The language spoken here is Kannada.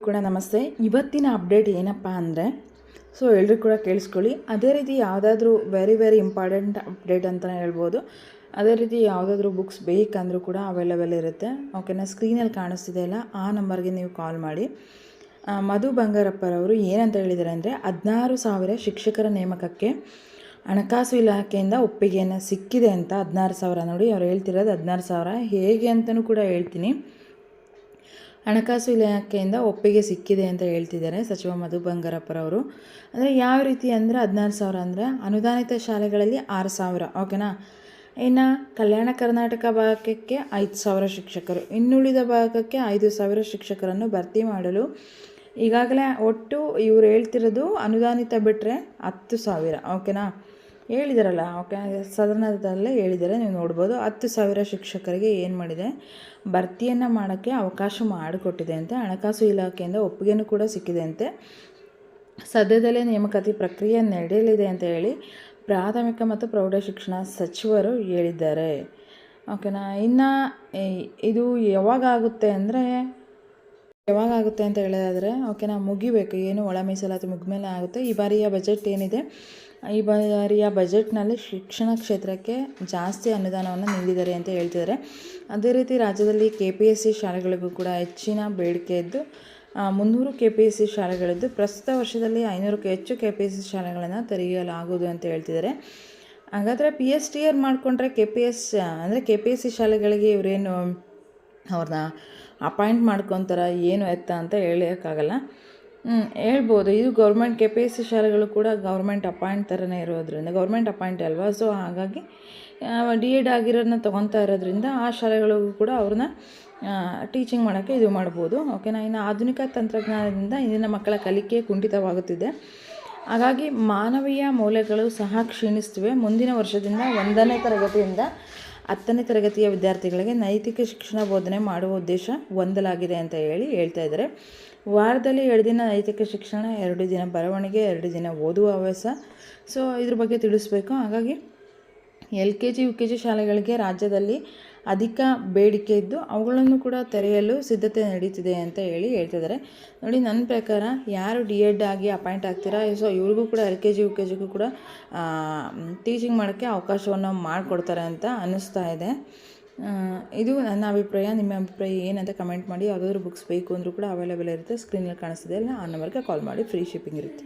ಕೂಡ ನಮಸ್ತೆ. ಇವತ್ತಿನ ಅಪ್ಡೇಟ್ ಏನಪ್ಪ ಅಂದರೆ, ಎಲ್ಲರೂ ಕೂಡ ಕೇಳಿಸ್ಕೊಳ್ಳಿ. ಅದೇ ರೀತಿ ಯಾವುದಾದ್ರೂ ವೆರಿ ಇಂಪಾರ್ಟೆಂಟ್ ಅಪ್ಡೇಟ್ ಅಂತಲೇ ಹೇಳ್ಬೋದು. ಅದೇ ರೀತಿ ಯಾವುದಾದ್ರೂ ಬುಕ್ಸ್ ಬೇಕಂದ್ರೂ ಕೂಡ ಅವೈಲೇಬಲ್ ಇರುತ್ತೆ. ಓಕೆನಾ? ಸ್ಕ್ರೀನಲ್ಲಿ ಕಾಣಿಸ್ತಿದೆ ಅಲ್ಲ, ಆ ನಂಬರ್ಗೆ ನೀವು ಕಾಲ್ ಮಾಡಿ. ಮಧು ಬಂಗಾರಪ್ಪರವರು ಏನಂತ ಹೇಳಿದ್ದಾರೆ ಅಂದರೆ, 16,000 ಶಿಕ್ಷಕರ ನೇಮಕಕ್ಕೆ ಹಣಕಾಸು ಇಲಾಖೆಯಿಂದ ಒಪ್ಪಿಗೆಯನ್ನು ಸಿಕ್ಕಿದೆ ಅಂತ. 16,000 ನೋಡಿ, ಅವ್ರು ಹೇಳ್ತಿರೋದು 16,000. ಹೇಗೆ ಅಂತಲೂ ಕೂಡ ಹೇಳ್ತೀನಿ. ಹಣಕಾಸು ಇಲಾಖೆಯಿಂದ ಒಪ್ಪಿಗೆ ಸಿಕ್ಕಿದೆ ಅಂತ ಹೇಳ್ತಿದ್ದಾರೆ ಸಚಿವ ಮಧು ಬಂಗಾರಪ್ಪರವರು. ಅಂದರೆ ಯಾವ ರೀತಿ ಅಂದರೆ, 16,000 ಅಂದರೆ ಅನುದಾನಿತ ಶಾಲೆಗಳಲ್ಲಿ 6,000. ಓಕೆನಾ? ಇನ್ನು ಕಲ್ಯಾಣ ಕರ್ನಾಟಕ ಭಾಗಕ್ಕೆ 5,000 ಶಿಕ್ಷಕರು, ಇನ್ನುಳಿದ ಭಾಗಕ್ಕೆ 5,000 ಶಿಕ್ಷಕರನ್ನು ಭರ್ತಿ ಮಾಡಲು ಈಗಾಗಲೇ ಒಟ್ಟು ಇವರು ಹೇಳ್ತಿರೋದು ಅನುದಾನಿತ ಬಿಟ್ಟರೆ 10,000. ಓಕೆನಾ? ಹೇಳಿದಾರಲ್ಲ. ಓಕೆ, ಸದನದಲ್ಲೇ ಹೇಳಿದ್ದಾರೆ, ನೀವು ನೋಡ್ಬೋದು. 10,000 ಶಿಕ್ಷಕರಿಗೆ ಏನು ಮಾಡಿದೆ, ಭರ್ತಿಯನ್ನು ಮಾಡೋಕ್ಕೆ ಅವಕಾಶ ಮಾಡಿಕೊಟ್ಟಿದೆ ಅಂತೆ. ಹಣಕಾಸು ಇಲಾಖೆಯಿಂದ ಒಪ್ಪಿಗೆನೂ ಕೂಡ ಸಿಕ್ಕಿದೆ ಅಂತೆ. ಸದ್ಯದಲ್ಲೇ ನೇಮಕಾತಿ ಪ್ರಕ್ರಿಯೆ ನಡೆಯಲಿದೆ ಅಂತ ಹೇಳಿ ಪ್ರಾಥಮಿಕ ಮತ್ತು ಪ್ರೌಢಶಿಕ್ಷಣ ಸಚಿವರು ಹೇಳಿದ್ದಾರೆ. ಓಕೆನಾ? ಇನ್ನು ಇದು ಯಾವಾಗುತ್ತೆ ಅಂತ ಹೇಳೋದಾದರೆ, ಓಕೆನಾ, ಮುಗಿಬೇಕು. ಏನು ಒಳ ಮೀಸಲಾತಿ ಮುಗಿದ್ಮೇಲೆ ಆಗುತ್ತೆ. ಈ ಬಾರಿಯ ಬಜೆಟ್ ಏನಿದೆ, ಈ ಬಾರಿಯ ಬಜೆಟ್ನಲ್ಲಿ ಶಿಕ್ಷಣ ಕ್ಷೇತ್ರಕ್ಕೆ ಜಾಸ್ತಿ ಅನುದಾನವನ್ನು ನೀಡಿದ್ದಾರೆ ಅಂತ ಹೇಳ್ತಿದ್ದಾರೆ. ಅದೇ ರೀತಿ ರಾಜ್ಯದಲ್ಲಿ KPSC ಶಾಲೆಗಳಿಗೂ ಕೂಡ ಹೆಚ್ಚಿನ ಬೇಡಿಕೆ ಇದ್ದು 300 KPSC ಶಾಲೆಗಳಿದ್ದು ಪ್ರಸ್ತುತ ವರ್ಷದಲ್ಲಿ 500ಕ್ಕೂ ಹೆಚ್ಚು KPSC ಶಾಲೆಗಳನ್ನು ತೆರೆಯಲಾಗುವುದು ಅಂತ ಹೇಳ್ತಿದ್ದಾರೆ. ಹಾಗಾದರೆ PSTR ಮಾಡಿಕೊಂಡ್ರೆ KPSC ಶಾಲೆಗಳಿಗೆ ಇವರೇನು ಅವ್ರನ್ನ ಅಪಾಯಿಂಟ್ ಮಾಡ್ಕೊತಾರ ಏನು ಎತ್ತ ಅಂತ ಹೇಳೋಕ್ಕಾಗಲ್ಲ. ಹೇಳ್ಬೋದು. ಇದು ಗೌರ್ಮೆಂಟ್ KPSC ಶಾಲೆಗಳು ಕೂಡ ಗೌರ್ಮೆಂಟ್ ಅಪಾಯಿಂಟ್ ಥರನೇ ಇರೋದ್ರಿಂದ, ಗೌರ್ಮೆಂಟ್ ಅಪಾಯಿಂಟ್ ಅಲ್ವಾ. ಸೊ ಹಾಗಾಗಿ D.Ed ಆಗಿರೋದನ್ನ ತೊಗೊತಾ ಇರೋದ್ರಿಂದ ಆ ಶಾಲೆಗಳಿಗೂ ಕೂಡ ಅವ್ರನ್ನ ಟೀಚಿಂಗ್ ಮಾಡೋಕ್ಕೆ ಇದು ಮಾಡ್ಬೋದು. ಓಕೆನಾ? ಇನ್ನು ಆಧುನಿಕ ತಂತ್ರಜ್ಞಾನದಿಂದ ಇಂದಿನ ಮಕ್ಕಳ ಕಲಿಕೆ ಕುಂಠಿತವಾಗುತ್ತಿದೆ. ಹಾಗಾಗಿ ಮಾನವೀಯ ಮೌಲ್ಯಗಳು ಸಹ ಕ್ಷೀಣಿಸ್ತಿವೆ. ಮುಂದಿನ ವರ್ಷದಿಂದ 1ನೇ ತರಗತಿಯಿಂದ 10ನೇ ತರಗತಿಯ ವಿದ್ಯಾರ್ಥಿಗಳಿಗೆ ನೈತಿಕ ಶಿಕ್ಷಣ ಬೋಧನೆ ಮಾಡುವ ಉದ್ದೇಶ ಹೊಂದಲಾಗಿದೆ ಅಂತ ಹೇಳ್ತಾ ಇದ್ದಾರೆ. ವಾರದಲ್ಲಿ 2 ದಿನ ನೈತಿಕ ಶಿಕ್ಷಣ, 2 ದಿನ ಬರವಣಿಗೆ, 2 ದಿನ ಓದುವ ಹವ್ಯಾಸ. ಸೊ ಇದ್ರ ಬಗ್ಗೆ ತಿಳಿಸ್ಬೇಕು. ಹಾಗಾಗಿ LKG UKG ಶಾಲೆಗಳಿಗೆ ರಾಜ್ಯದಲ್ಲಿ ಅಧಿಕ ಬೇಡಿಕೆ ಇದ್ದು ಅವುಗಳನ್ನು ಕೂಡ ತೆರೆಯಲು ಸಿದ್ಧತೆ ನಡೀತಿದೆ ಅಂತ ಹೇಳ್ತಿದ್ದಾರೆ. ನೋಡಿ, ನನ್ನ ಪ್ರಕಾರ ಯಾರು D.Ed ಆಗಿ ಅಪಾಯಿಂಟ್ ಆಗ್ತೀರಾ, ಸೊ ಇವ್ರಿಗೂ ಕೂಡ LKG UKGಗೂ ಕೂಡ ಟೀಚಿಂಗ್ ಮಾಡೋಕ್ಕೆ ಅವಕಾಶವನ್ನು ಮಾಡಿಕೊಡ್ತಾರೆ ಅಂತ ಅನ್ನಿಸ್ತಾ ಇದೆ. ಇದು ನನ್ನ ಅಭಿಪ್ರಾಯ. ನಿಮ್ಮ ಅಭಿಪ್ರಾಯ ಏನಂತ ಕಮೆಂಟ್ ಮಾಡಿ. ಯಾವುದಾದ್ರೂ ಬುಕ್ಸ್ ಬೇಕು ಅಂದರೂ ಕೂಡ ಅವೈಲೇಬಲ್ ಇರುತ್ತೆ. ಸ್ಕ್ರೀನಲ್ಲಿ ಕಾಣಿಸ್ತಿದೆ ಅಲ್ಲ, ಆ ನಂಬರ್ಗೆ ಕಾಲ್ ಮಾಡಿ. ಫ್ರೀ ಶಿಪ್ಪಿಂಗ್ ಇರುತ್ತೆ.